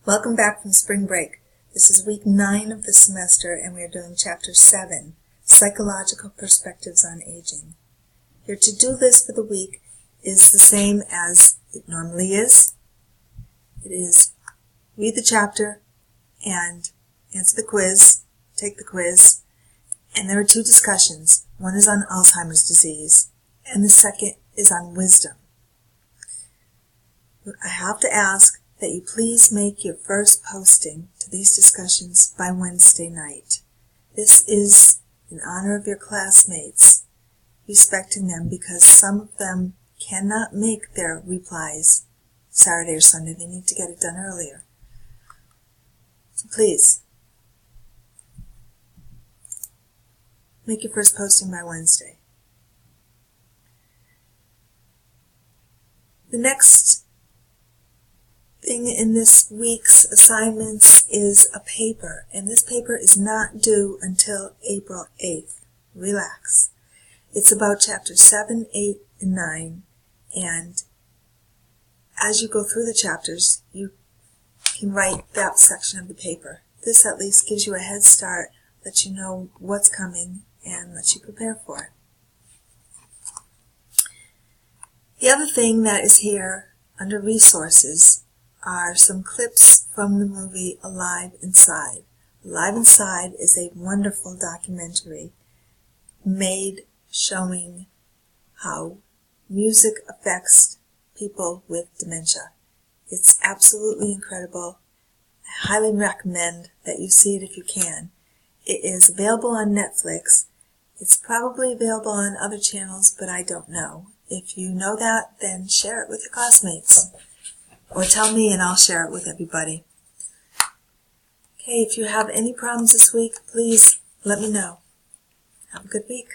Welcome back from spring break. This is week 9 of the semester and we are doing chapter 7, Psychological Perspectives on Aging. Your to-do list for the week is the same as it normally is. It is read the chapter and answer the quiz, take the quiz, and there are 2 discussions. One is on Alzheimer's disease and the second is on wisdom. I have to ask that you please make your first posting to these discussions by Wednesday night. This is in honor of your classmates, respecting them because some of them cannot make their replies Saturday or Sunday. They need to get it done earlier. So please, make your first posting by Wednesday. The next thing in this week's assignments is a paper, and this paper is not due until April 8th. Relax. It's about chapters 7, 8, and 9, and as you go through the chapters, you can write that section of the paper. This at least gives you a head start, lets you know what's coming, and lets you prepare for it. The other thing that is here under resources are some clips from the movie Alive Inside. Alive Inside is a wonderful documentary made showing how music affects people with dementia. It's absolutely incredible. I highly recommend that you see it if you can. It is available on Netflix. It's probably available on other channels, but I don't know. If you know that, then share it with your classmates. Or tell me and I'll share it with everybody. Okay, if you have any problems this week, please let me know. Have a good week.